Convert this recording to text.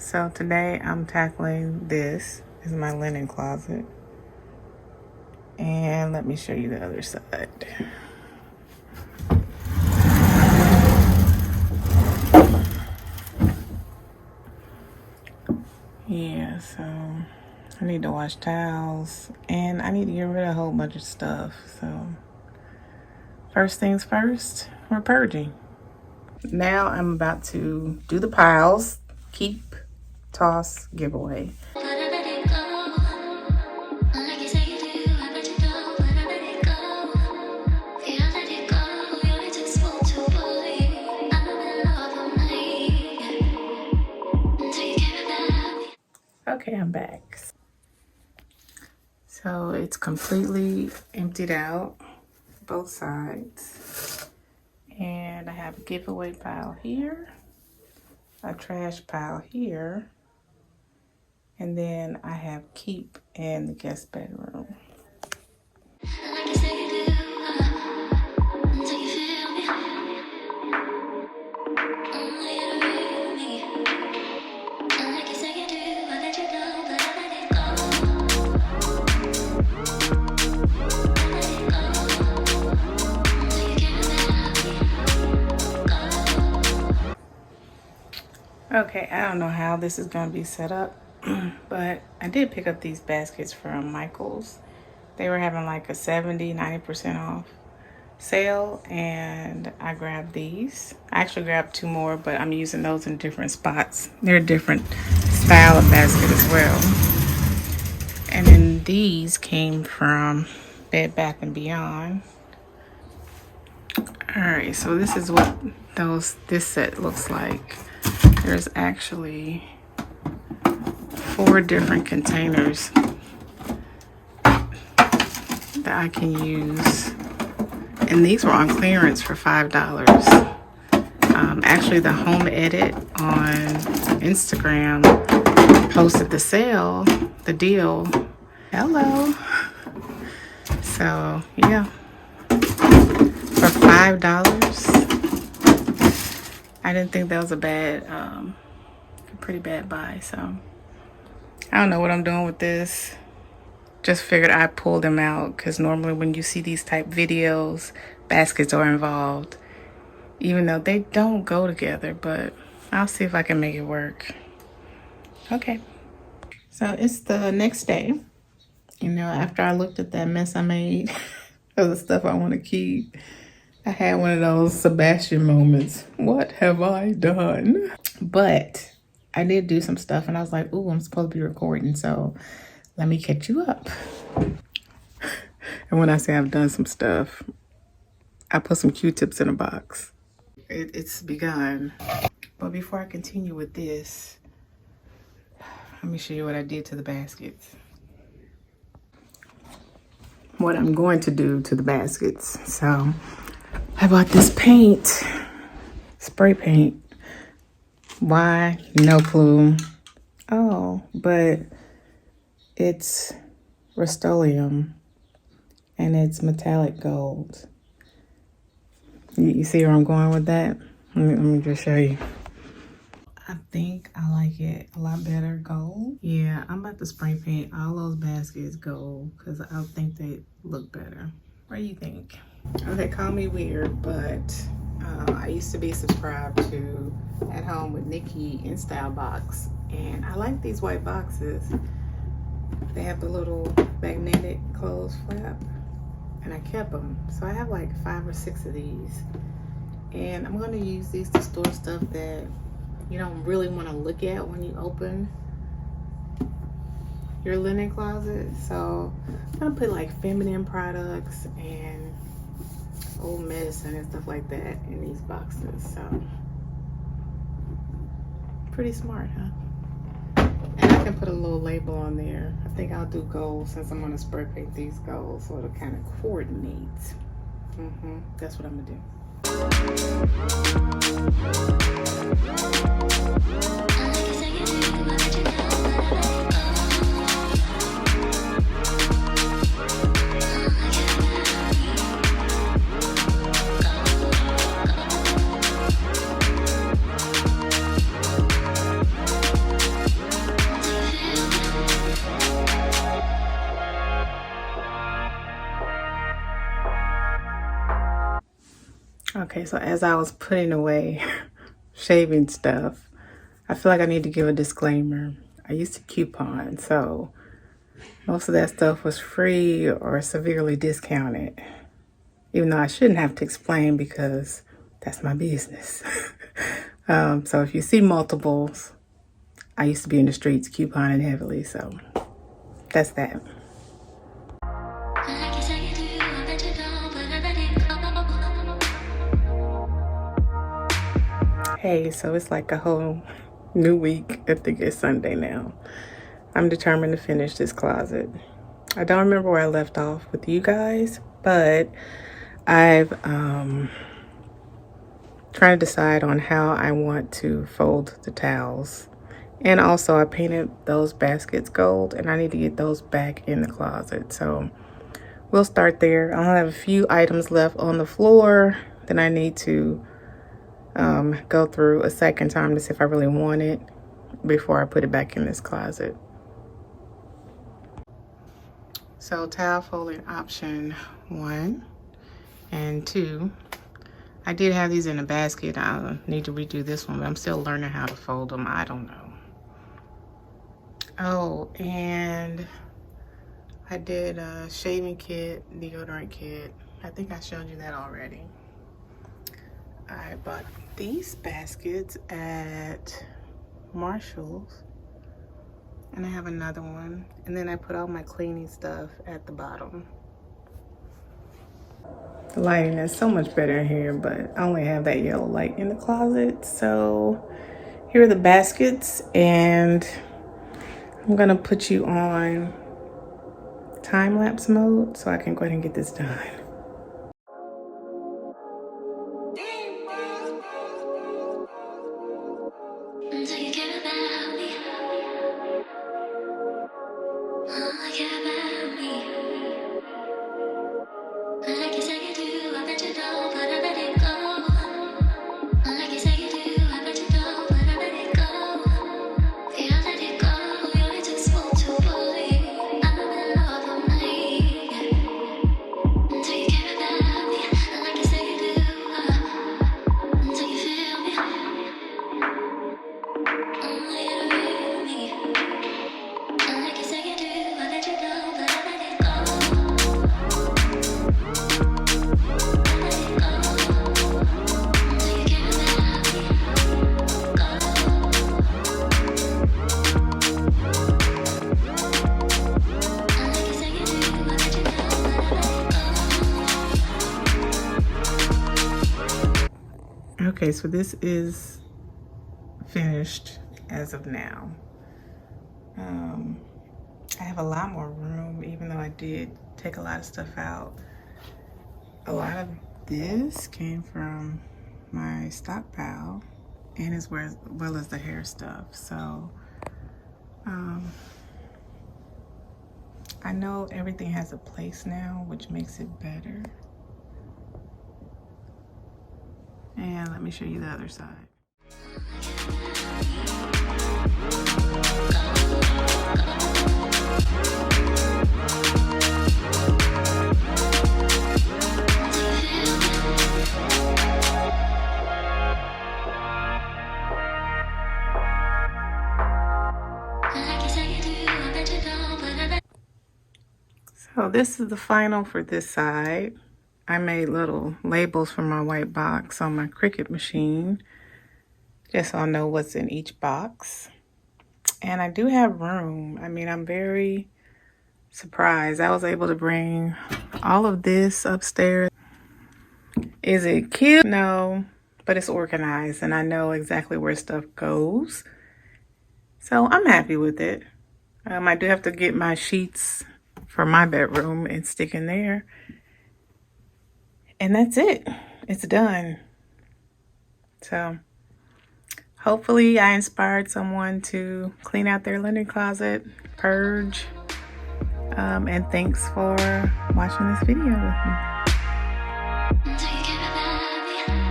So today I'm tackling this. This is my linen closet. And let me show you the other side. Yeah, so I need to wash towels and I need to get rid of a whole bunch of stuff. So first things first, we're purging. Now I'm about to do the piles, keep, toss, giveaway. Okay, I'm back. So it's completely emptied out, both sides. And I have a giveaway pile here, a trash pile here, and then I have keep in the guest bedroom. Okay, I don't know how this is going to be set up, but I did pick up these baskets from Michael's. They were having like a 70-90% off sale, and I grabbed these. I actually grabbed two more, but I'm using those in different spots. They're a different style of basket as well. And then these came from Bed Bath & Beyond. Alright, so this is what this set looks like. There's actually 4 different containers that I can use. And these were on clearance for $5. Actually, the Home Edit on Instagram posted the sale, the deal. Hello. So, yeah. For $5. I didn't think that was a pretty bad buy. So, I don't know what I'm doing with this. Just figured I'd pull them out because normally when you see these type videos, baskets are involved. Even though they don't go together, but I'll see if I can make it work. Okay. So it's the next day. You know, after I looked at that mess I made of the stuff I want to keep, I had one of those Sebastian moments. What have I done? But I did do some stuff and I was like, ooh, I'm supposed to be recording, so let me catch you up. And when I say I've done some stuff, I put some Q-tips in a box. It's begun. But before I continue with this, let me show you what I did to the baskets. What I'm going to do to the baskets. So I bought this paint, spray paint. Why? No clue. Oh, but it's Rust-Oleum and it's metallic gold. You see where I'm going with that? Let me just show you. I think I like it a lot better gold. Yeah, I'm about to spray paint all those baskets gold because I think they look better. What do you think? Okay, call me weird, but I used to be subscribed to At Home with Nikki in Style Box, and I like these white boxes. They have the little magnetic closed flap, and I kept them. So I have like 5 or 6 of these, and I'm going to use these to store stuff that you don't really want to look at when you open your linen closet. So I'm going to put like feminine products and old medicine and stuff like that in these boxes. So pretty smart, huh? And I can put a little label on there. I think I'll do gold since I'm going to spray paint these gold, so it'll kind of coordinate. That's what I'm going to do. Okay, so as I was putting away shaving stuff, I feel like I need to give a disclaimer. I used to coupon, so most of that stuff was free or severely discounted, even though I shouldn't have to explain because that's my business. So if you see multiples, I used to be in the streets couponing heavily, so that's that. Hey, so it's like a whole new week. I think it's Sunday now. I'm determined to finish this closet. I don't remember where I left off with you guys, but I've trying to decide on how I want to fold the towels. And also I painted those baskets gold and I need to get those back in the closet. So we'll start there. I'll have a few items left on the floor that I need to go through a second time to see if I really want it before I put it back in this closet. So towel folding option 1 and 2. I did have these in a basket. I need to redo this one, but I'm still learning how to fold them. I don't know. Oh, and I did a shaving kit, deodorant kit. I think I showed you that already. I bought these baskets at Marshall's, and I have another one. And then I put all my cleaning stuff at the bottom. The lighting is so much better in here, but I only have that yellow light in the closet. So here are the baskets, and I'm gonna put you on time-lapse mode so I can go ahead and get this done. Okay, so this is finished as of now. I have a lot more room, even though I did take a lot of stuff out. A lot of this came from my stockpile, and as well as the hair stuff. So I know everything has a place now, which makes it better. And let me show you the other side. So this is the final for this side. I made little labels for my white box on my Cricut machine, just so I know what's in each box. And I do have room. I mean, I'm very surprised. I was able to bring all of this upstairs. Is it cute? No, but it's organized and I know exactly where stuff goes. So I'm happy with it. I do have to get my sheets for my bedroom and stick in there. And that's it. It's done. So hopefully I inspired someone to clean out their linen closet, purge. And thanks for watching this video with me.